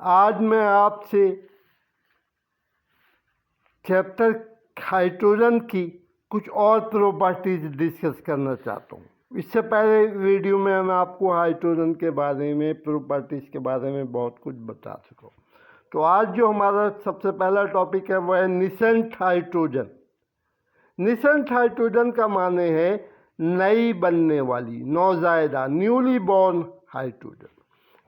आज मैं आपसे चैप्टर हाइड्रोजन की कुछ और प्रॉपर्टीज डिस्कस करना चाहता हूँ। इससे पहले वीडियो में मैं आपको हाइड्रोजन के बारे में, प्रॉपर्टीज के बारे में बहुत कुछ बता चुका हूँ। तो आज जो हमारा सबसे पहला टॉपिक है वो है निसेंट हाइड्रोजन। निसेंट हाइड्रोजन का माने है नई बनने वाली, नौजायदा, न्यूली बॉर्न हाइड्रोजन।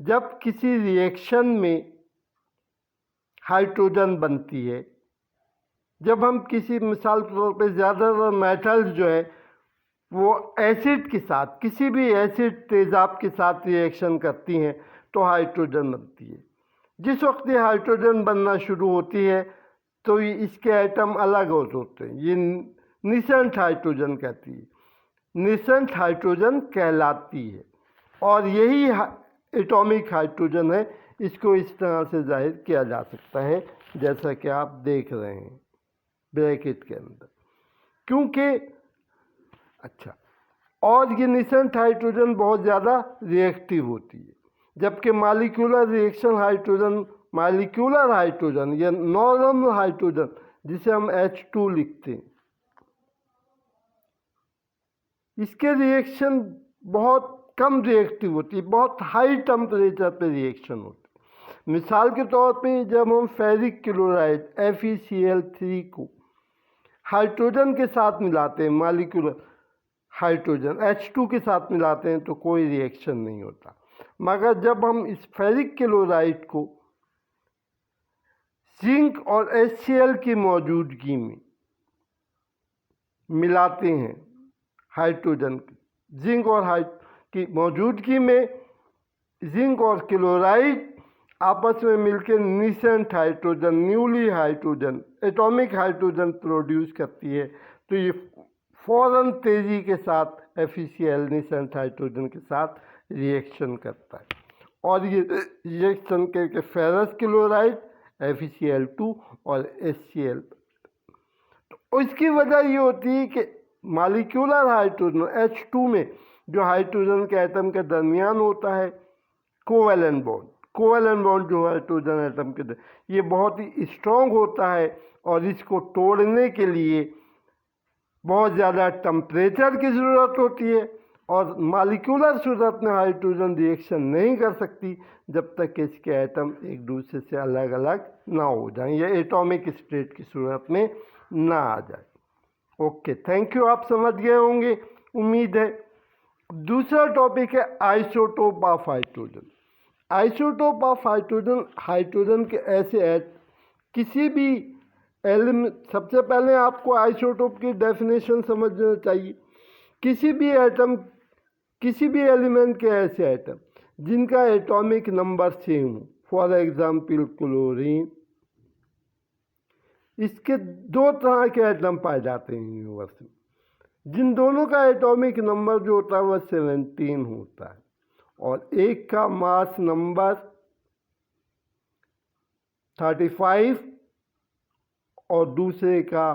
जब किसी रिएक्शन में हाइड्रोजन बनती है, जब हम किसी मिसाल के तौर पे ज़्यादातर मेटल्स जो है वो एसिड के साथ, किसी भी एसिड तेजाब के साथ रिएक्शन करती हैं तो हाइड्रोजन बनती है। जिस वक्त ये हाइड्रोजन बनना शुरू होती है तो इसके एटम अलग होते हैं, ये निसेंट हाइड्रोजन कहती है, निसेंट हाइड्रोजन कहलाती है। और यही एटॉमिक हाइड्रोजन है। इसको इस तरह से जाहिर किया जा सकता है जैसा कि आप देख रहे हैं ब्रैकेट के अंदर, क्योंकि अच्छा, और ये निसेंट हाइड्रोजन बहुत ज़्यादा रिएक्टिव होती है, जबकि molecular reaction hydrogen, molecular hydrogen या नॉर्मल हाइड्रोजन जिसे हम H2 लिखते हैं, इसके रिएक्शन बहुत कम रिएक्टिव होती है, बहुत हाई टेम्परेचर पे रिएक्शन होती है। मिसाल के तौर पे जब हम फेरिक क्लोराइड FeCl3 को हाइड्रोजन के साथ मिलाते हैं, मॉलिक्यूलर हाइड्रोजन H2 के साथ मिलाते हैं तो कोई रिएक्शन नहीं होता। मगर जब हम इस फेरिक क्लोराइड को जिंक और HCl की मौजूदगी में मिलाते हैं, हाइड्रोजन जिंक और की मौजूदगी में जिंक और क्लोराइड आपस में मिलकर nascent hydrogen, newly hydrogen, atomic hydrogen produce करती है। तो ये फौरन तेज़ी के साथ FeCl निसेंट हाइड्रोजन के साथ रिएक्शन करता है और ये रिएक्शन करके फेरस क्लोराइड FeCl2 और HCl। तो इसकी वजह ये होती है कि मॉलिक्यूलर हाइड्रोजन H2 में जो हाइड्रोजन के एटम के दरमियान होता है कोवैलेंट बॉन्ड जो हाइड्रोजन एटम के ये बहुत ही स्ट्रॉन्ग होता है और इसको तोड़ने के लिए बहुत ज़्यादा टेम्परेचर की ज़रूरत होती है और मॉलिक्यूलर सूरत में हाइड्रोजन रिएक्शन नहीं कर सकती जब तक कि इसके एटम एक दूसरे से अलग अलग ना हो जाएं या एटॉमिक स्टेट की सूरत में ना आ जाए। ओके, थैंक यू, आप समझ गए होंगे उम्मीद है। दूसरा टॉपिक है isotope of hydrogen. Isotope of hydrogen, hydrogen के ऐसे किसी भी सबसे पहले आपको आइसोटोप की डेफिनेशन समझना चाहिए। किसी भी एटम, किसी भी एलिमेंट के ऐसे एटम जिनका एटॉमिक नंबर सेम हो, फॉर एग्जाम्पल क्लोरीन, इसके दो तरह के एटम पाए जाते हैं यूनिवर्स में, जिन दोनों का एटॉमिक नंबर जो होता है वह 17 होता है और एक का मास नंबर 35 और दूसरे का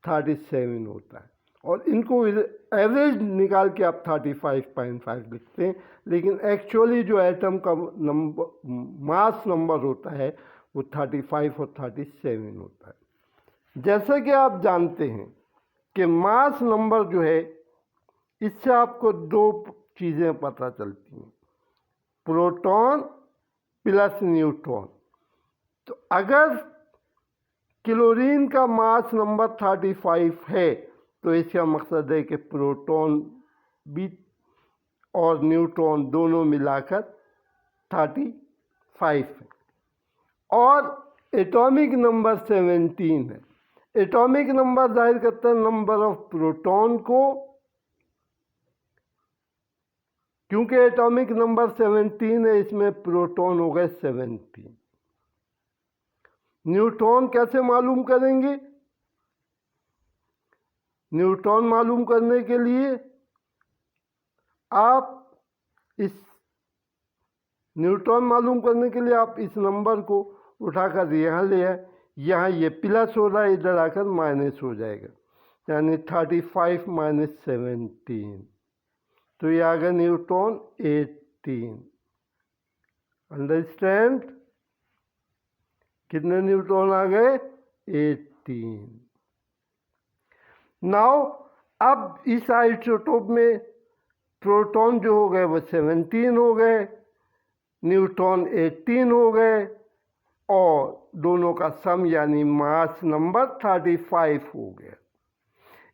37 होता है। और इनको एवरेज निकाल के आप 35.5 लिखते हैं, लेकिन एक्चुअली जो एटम का नंबर, मास नंबर होता है वो 35 और 37 होता है। जैसा कि आप जानते हैं कि मास नंबर जो है, इससे आपको दो चीज़ें पता चलती हैं, प्रोटॉन प्लस न्यूट्रॉन। तो अगर क्लोरीन का मास नंबर 35 है तो इसका मकसद है कि प्रोटॉन भी और न्यूट्रॉन दोनों मिलाकर 35 है और एटॉमिक नंबर 17 है। एटॉमिक नंबर जाहिर करता है नंबर ऑफ प्रोटॉन को, क्योंकि एटॉमिक नंबर 17 है, इसमें प्रोटॉन हो गए 17। न्यूट्रॉन कैसे मालूम करेंगे? न्यूट्रॉन मालूम करने के लिए आप इस नंबर को उठाकर यहाँ ले आए, यहाँ ये प्लस हो रहा है, इधर आकर माइनस हो जाएगा, यानी 35 माइनस 17, तो ये आ गया न्यूट्रॉन 18। अंडरस्टैंड? कितने न्यूट्रॉन आ गए? 18। नाउ अब इस आइसोटोप में प्रोटॉन जो हो गए वो 17 हो गए, न्यूट्रॉन 18 हो गए, और दोनों का सम यानी मास नंबर 35 हो गया।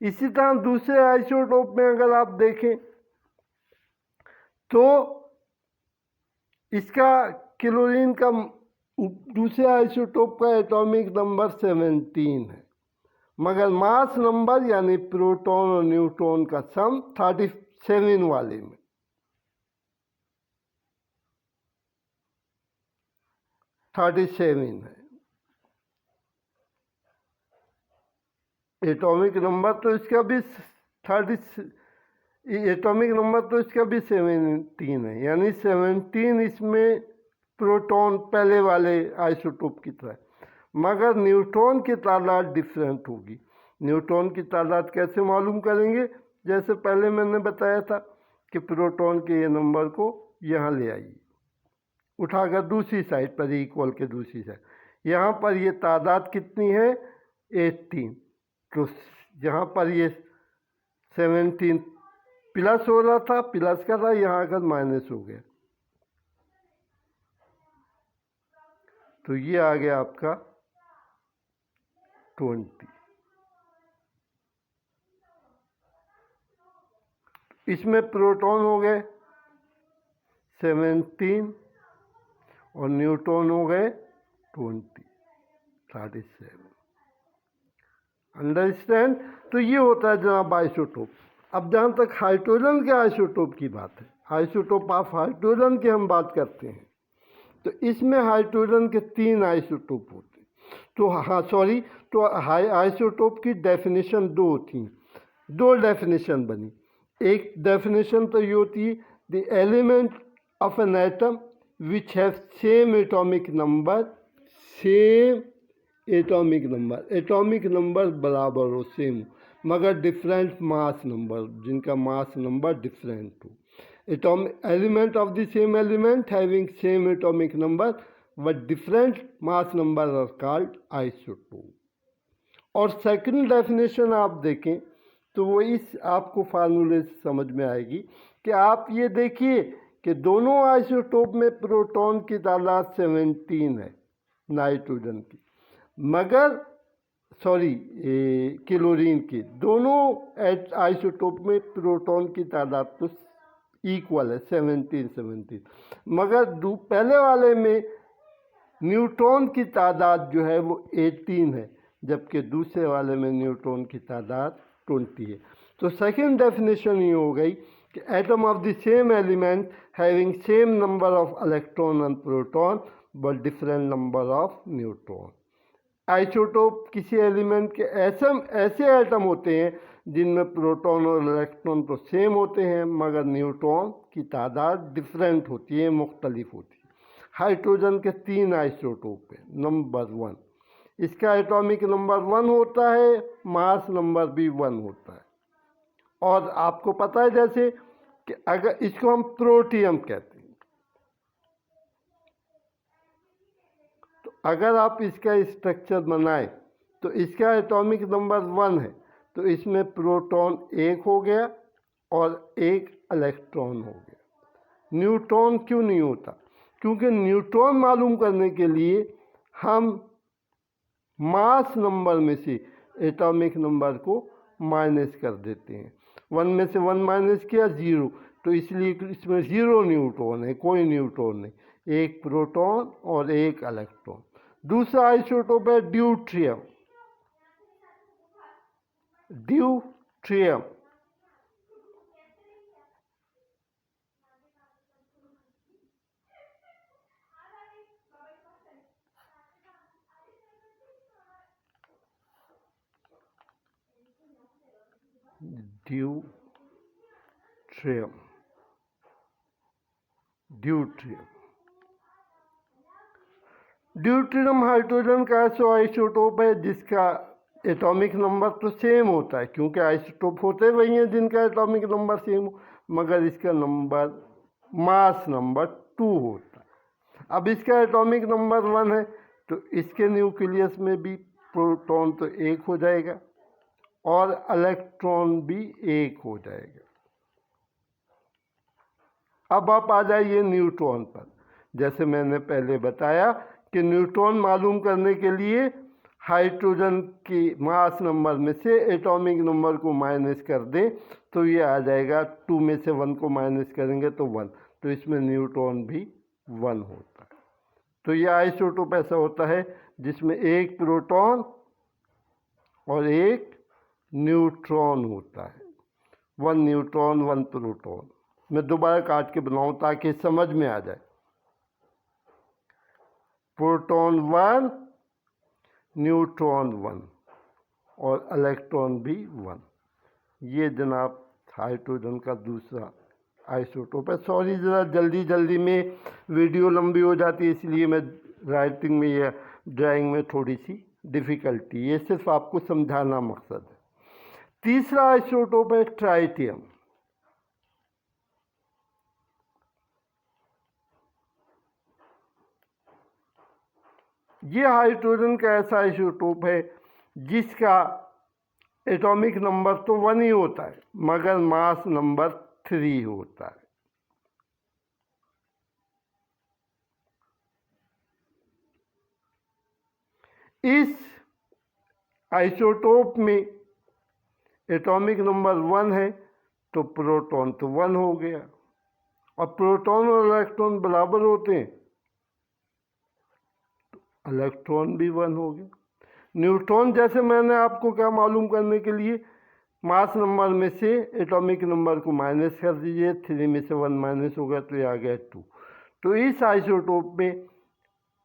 इसी तरह दूसरे आइसोटोप में अगर आप देखें तो इसका क्लोरीन का दूसरे आइसोटोप का एटॉमिक नंबर 17 है, मगर मास नंबर यानी प्रोटॉन और न्यूट्रॉन का सम 37 वाले में। है। एटॉमिक नंबर तो इसका भी 17 है, यानी 17 इसमें प्रोटॉन पहले वाले आइसोटोप की तरह, मगर न्यूट्रॉन की तादाद डिफरेंट होगी। न्यूट्रॉन की तादाद कैसे मालूम करेंगे? जैसे पहले मैंने बताया था कि प्रोटॉन के ये नंबर को यहाँ ले आइए, उठाकर दूसरी साइड पर, इक्वल के दूसरी साइड, यहाँ पर ये तादाद कितनी है? 18। तो यहाँ पर ये 17 प्लस हो रहा था, प्लस का था, यहाँ आकर माइनस हो गया, तो ये आ गया आपका 20। इसमें प्रोटॉन हो गए 17 और न्यूट्रॉन हो गए 37। अंडरस्टैंड? तो ये होता है जनाब आइसोटोप। अब जहाँ तक हाइड्रोजन के आइसोटोप की बात है, आइसोटोप ऑफ हाइड्रोजन की हम बात करते हैं, तो इसमें हाइड्रोजन के 3 आइसोटोप होते हैं। तो आइसोटोप की डेफिनेशन 2 थी, 2 डेफिनेशन बनी। एक डेफिनेशन तो ये होती है, the element of an atom which have same atomic number बराबर हो, सेम, मगर डिफरेंट मास नंबर, जिनका मास नंबर डिफरेंट हो। Element of the same element having same atomic number but different mass number are called isotope. और second definition आप देखें तो वो इस आपको फार्मूले से समझ में आएगी कि आप ये देखिए कि दोनों आइसोटोप में प्रोटॉन की तादाद 17 है नाइट्रोजन की, मगर क्लोरीन की, दोनों आइसोटोप में प्रोटॉन की तादाद तो इक्वल है 17, मगर पहले वाले में न्यूट्रॉन की तादाद जो है वो 18 है, जबकि दूसरे वाले में न्यूट्रॉन की तादाद 20 है। तो सेकेंड डेफिनेशन ये हो गई कि atom of the same element having same number of electron and proton but different number of neutron. Isotope किसी एलिमेंट के ऐसे एटम होते हैं जिनमें प्रोटॉन और इलेक्ट्रॉन तो सेम होते हैं, मगर न्यूट्रॉन की तादाद डिफरेंट होती है, मुख्तलिफ होती है। हाइड्रोजन के 3 आइसोटोप है। नंबर 1, इसका एटॉमिक नंबर 1 होता है, मास नंबर भी 1 होता है। और आपको पता है जैसे कि अगर इसको हम प्रोटियम कहते हैं, तो अगर आप इसका स्ट्रक्चर बनाए तो इसका एटॉमिक नंबर 1 है, तो इसमें प्रोटॉन 1 हो गया और 1 इलेक्ट्रॉन हो गया। न्यूट्रॉन क्यों नहीं होता? क्योंकि न्यूट्रॉन मालूम करने के लिए हम मास नंबर में से एटॉमिक नंबर को माइनस कर देते हैं। 1 में से 1 माइनस किया 0, तो इसलिए इसमें 0 न्यूट्रॉन है, कोई न्यूट्रॉन नहीं, 1 प्रोटॉन और 1 इलेक्ट्रॉन। दूसरा आइसोटोप है ड्यूट्रियम। ड्यूट्रियम हाइड्रोजन का ऐसा आइसोटोप है जिसका एटॉमिक नंबर तो सेम होता है, क्योंकि आइसोटोप होते वही हैं जिनका एटॉमिक नंबर सेम हो, मगर इसका मास नंबर 2 होता है। अब इसका एटॉमिक नंबर 1 है, तो इसके न्यूक्लियस में भी प्रोटॉन तो एक हो जाएगा और इलेक्ट्रॉन भी एक हो जाएगा। अब आप आ जाइए न्यूट्रॉन पर। जैसे मैंने पहले बताया कि न्यूट्रॉन मालूम करने के लिए हाइड्रोजन की मास नंबर में से एटॉमिक नंबर को माइनस कर दें तो ये आ जाएगा 2 में से 1 को माइनस करेंगे तो 1, तो इसमें न्यूट्रॉन भी 1 होता है। तो ये आइसोटोप ऐसा होता है जिसमें एक प्रोटॉन और एक न्यूट्रॉन होता है। 1 न्यूट्रॉन 1 प्रोटॉन। मैं दोबारा काट के बनाऊं ताकि समझ में आ जाए। प्रोटॉन 1, न्यूट्रॉन 1 और इलेक्ट्रॉन भी 1। ये जनाब हाइड्रोजन का दूसरा आइसोटोप है। सॉरी ज़रा जल्दी में वीडियो लंबी हो जाती है, इसलिए मैं राइटिंग में या ड्राइंग में थोड़ी सी डिफ़िकल्टी, ये सिर्फ आपको समझाना मकसद है। तीसरा आइसोटोप है ट्राइटियम। ये हाइड्रोजन का ऐसा आइसोटोप है जिसका एटॉमिक नंबर तो 1 ही होता है मगर मास नंबर 3 होता है। इस आइसोटोप में एटॉमिक नंबर 1 है तो प्रोटॉन तो 1 हो गया और प्रोटॉन और इलेक्ट्रॉन बराबर होते हैं तो इलेक्ट्रॉन भी 1 हो गया। न्यूट्रॉन जैसे मैंने आपको क्या मालूम करने के लिए मास नंबर में से एटॉमिक नंबर को माइनस कर दीजिए, 3 में से 1 माइनस हो गया तो ये आ गया 2। तो इस आइसोटोप में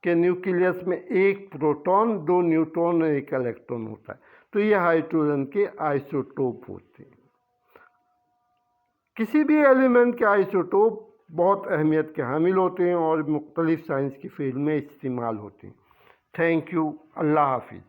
के न्यूक्लियस में एक प्रोटॉन 2 न्यूट्रॉन और 1 इलेक्ट्रॉन होता है। तो ये हाइड्रोजन के आइसोटोप होते हैं। किसी भी एलिमेंट के आइसोटोप बहुत अहमियत के हामिल होते हैं और मुख्तलिफ साइंस की फील्ड में इस्तेमाल होते हैं। Thank you. अल्लाह हाफिज़।